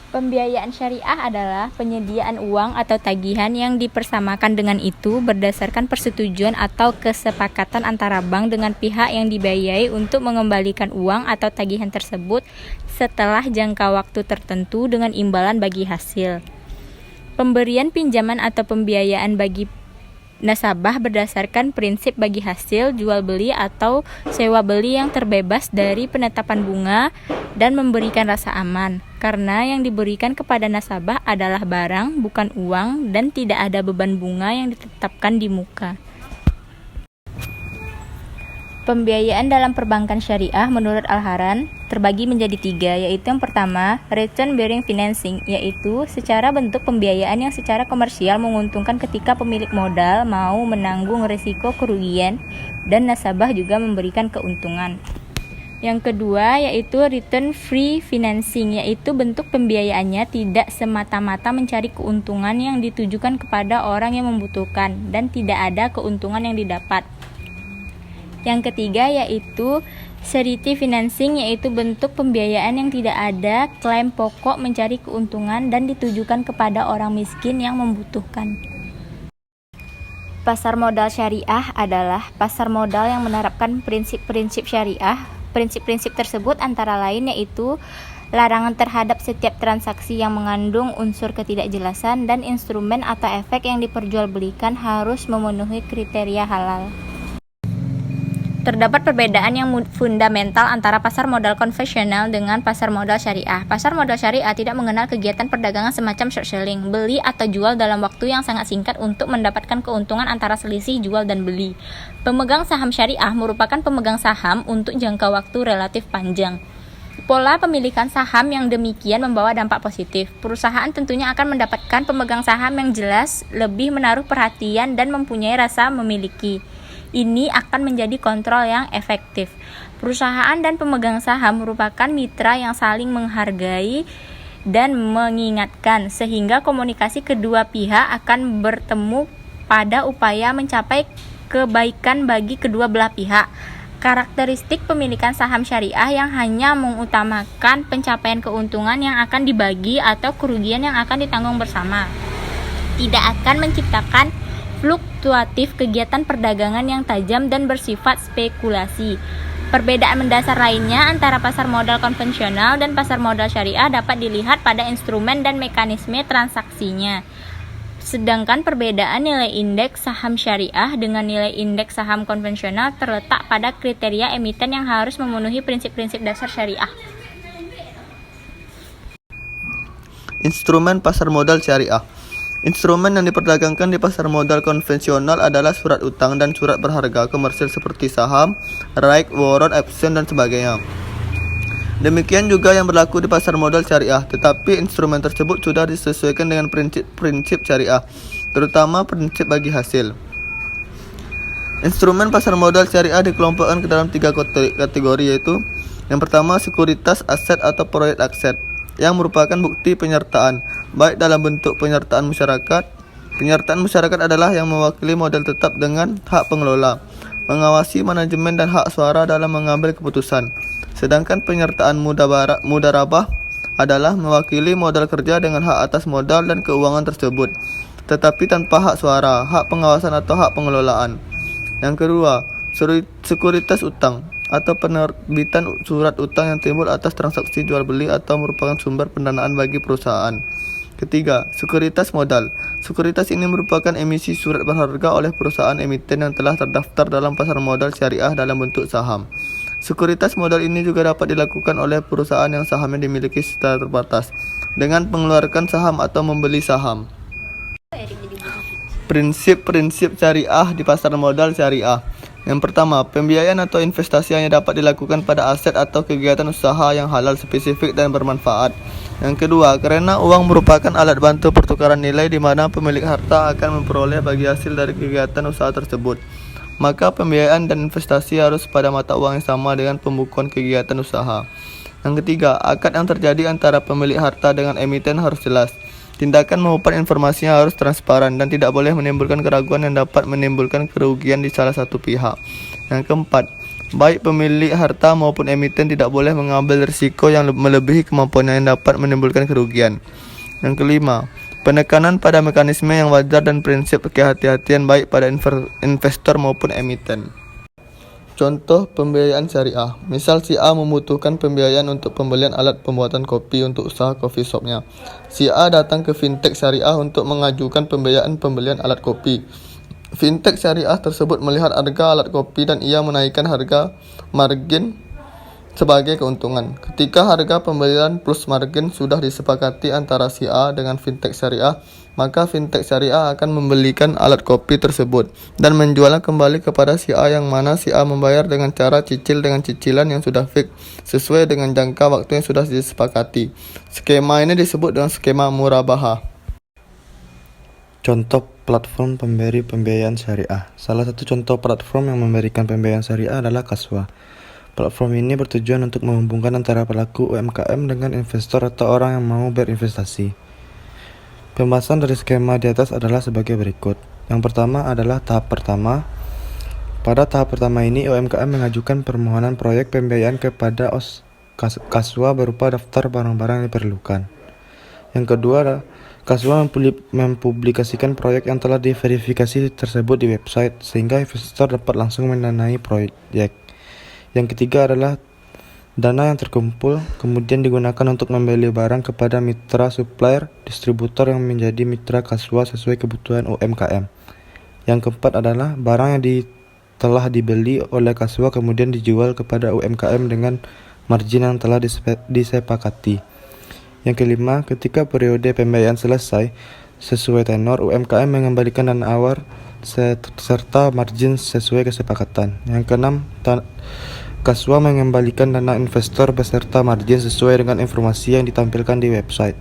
Pembiayaan syariah adalah penyediaan uang atau tagihan yang dipersamakan dengan itu berdasarkan persetujuan atau kesepakatan antara bank dengan pihak yang dibiayai untuk mengembalikan uang atau tagihan tersebut setelah jangka waktu tertentu dengan imbalan bagi hasil. Pemberian pinjaman atau pembiayaan bagi nasabah berdasarkan prinsip bagi hasil jual beli atau sewa beli yang terbebas dari penetapan bunga dan memberikan rasa aman, karena yang diberikan kepada nasabah adalah barang, bukan uang, dan tidak ada beban bunga yang ditetapkan di muka. Pembiayaan dalam perbankan syariah menurut Al-Haran terbagi menjadi 3, yaitu yang pertama, return bearing financing, yaitu secara bentuk pembiayaan yang secara komersial menguntungkan ketika pemilik modal mau menanggung risiko kerugian dan nasabah juga memberikan keuntungan. Yang kedua yaitu return free financing, yaitu bentuk pembiayaannya tidak semata-mata mencari keuntungan yang ditujukan kepada orang yang membutuhkan dan tidak ada keuntungan yang didapat. Yang ketiga yaitu charity financing, yaitu bentuk pembiayaan yang tidak ada klaim pokok mencari keuntungan dan ditujukan kepada orang miskin yang membutuhkan. Pasar modal syariah adalah pasar modal yang menerapkan prinsip-prinsip syariah. Prinsip-prinsip tersebut antara lain yaitu larangan terhadap setiap transaksi yang mengandung unsur ketidakjelasan dan instrumen atau efek yang diperjualbelikan harus memenuhi kriteria halal. Terdapat perbedaan yang fundamental antara pasar modal konvensional dengan pasar modal syariah. Pasar modal syariah tidak mengenal kegiatan perdagangan semacam short selling, beli atau jual dalam waktu yang sangat singkat untuk mendapatkan keuntungan antara selisih jual dan beli. Pemegang saham syariah merupakan pemegang saham untuk jangka waktu relatif panjang. Pola pemilikan saham yang demikian membawa dampak positif. Perusahaan tentunya akan mendapatkan pemegang saham yang jelas, lebih menaruh perhatian dan mempunyai rasa memiliki. Ini akan menjadi kontrol yang efektif. Perusahaan dan pemegang saham merupakan mitra yang saling menghargai dan mengingatkan, sehingga komunikasi kedua pihak akan bertemu pada upaya mencapai kebaikan bagi kedua belah pihak. Karakteristik pemilikan saham syariah yang hanya mengutamakan pencapaian keuntungan yang akan dibagi atau kerugian yang akan ditanggung bersama, tidak akan menciptakan fluktuatif kegiatan perdagangan yang tajam dan bersifat spekulasi. Perbedaan mendasar lainnya antara pasar modal konvensional dan pasar modal syariah dapat dilihat pada instrumen dan mekanisme transaksinya. Sedangkan perbedaan nilai indeks saham syariah dengan nilai indeks saham konvensional terletak pada kriteria emiten yang harus memenuhi prinsip-prinsip dasar syariah. Instrumen pasar modal syariah. Instrumen yang diperdagangkan di pasar modal konvensional adalah surat utang dan surat berharga komersil seperti saham, right, warrant, option, dan sebagainya. Demikian juga yang berlaku di pasar modal syariah, tetapi instrumen tersebut sudah disesuaikan dengan prinsip-prinsip syariah, terutama prinsip bagi hasil. Instrumen pasar modal syariah dikelompokkan ke dalam 3 kategori, yaitu yang pertama, sekuritas aset atau proyek aset, yang merupakan bukti penyertaan, baik dalam bentuk penyertaan masyarakat. Penyertaan masyarakat adalah yang mewakili modal tetap dengan hak pengelola, mengawasi manajemen dan hak suara dalam mengambil keputusan. Sedangkan penyertaan mudarabah adalah mewakili modal kerja dengan hak atas modal dan keuangan tersebut, tetapi tanpa hak suara, hak pengawasan atau hak pengelolaan. Yang kedua, sekuritas utang atau penerbitan surat utang yang timbul atas transaksi jual beli atau merupakan sumber pendanaan bagi perusahaan. Ketiga, sekuritas modal. Sekuritas ini merupakan emisi surat berharga oleh perusahaan emiten yang telah terdaftar dalam pasar modal syariah dalam bentuk saham. Sekuritas modal ini juga dapat dilakukan oleh perusahaan yang sahamnya dimiliki secara terbatas dengan mengeluarkan saham atau membeli saham. Prinsip-prinsip syariah di pasar modal syariah. Yang pertama, pembiayaan atau investasi hanya dapat dilakukan pada aset atau kegiatan usaha yang halal, spesifik, dan bermanfaat. Yang kedua, karena uang merupakan alat bantu pertukaran nilai di mana pemilik harta akan memperoleh bagi hasil dari kegiatan usaha tersebut, maka pembiayaan dan investasi harus pada mata uang yang sama dengan pembukuan kegiatan usaha. Yang ketiga, akad yang terjadi antara pemilik harta dengan emiten harus jelas. Tindakan maupun informasinya harus transparan dan tidak boleh menimbulkan keraguan yang dapat menimbulkan kerugian di salah satu pihak. Yang keempat, Baik pemilik harta maupun emiten tidak boleh mengambil risiko yang melebihi kemampuannya yang dapat menimbulkan kerugian. Yang kelima, penekanan pada mekanisme yang wajar dan prinsip kehati-hatian baik pada investor maupun emiten. Contoh pembiayaan syariah. Misal si A membutuhkan pembiayaan untuk pembelian alat pembuatan kopi untuk usaha coffee shopnya. Si A datang ke fintech syariah untuk mengajukan pembiayaan pembelian alat kopi. Fintech syariah tersebut melihat harga alat kopi dan ia menaikkan harga margin sebagai keuntungan. Ketika harga pembelian plus margin sudah disepakati antara si A dengan fintech syariah, maka fintech syariah akan membelikan alat kopi tersebut dan menjualnya kembali kepada si A, yang mana si A membayar dengan cara cicil dengan cicilan yang sudah fix sesuai dengan jangka waktu yang sudah disepakati. Skema ini disebut dengan skema murabahah. Contoh platform pemberi pembiayaan syariah. Salah satu contoh platform yang memberikan pembiayaan syariah adalah Kaswa. Platform ini bertujuan untuk menghubungkan antara pelaku UMKM dengan investor atau orang yang mau berinvestasi. Pembahasan dari skema di atas adalah sebagai berikut. Yang pertama adalah tahap pertama. Pada tahap pertama ini, UMKM mengajukan permohonan proyek pembiayaan kepada Kaswa berupa daftar barang-barang yang diperlukan. Yang kedua, Kaswa mempublikasikan proyek yang telah diverifikasi tersebut di website, sehingga investor dapat langsung mendanai proyek. Yang ketiga adalah dana yang terkumpul kemudian digunakan untuk membeli barang kepada mitra supplier, distributor yang menjadi mitra Kaswa sesuai kebutuhan UMKM. Yang keempat adalah barang yang telah dibeli oleh Kaswa kemudian dijual kepada UMKM dengan margin yang telah disepakati. Yang kelima, ketika periode pembiayaan selesai sesuai tenor, UMKM mengembalikan dana awal serta margin sesuai kesepakatan. Yang keenam, Kaswa mengembalikan dana investor beserta margin sesuai dengan informasi yang ditampilkan di website.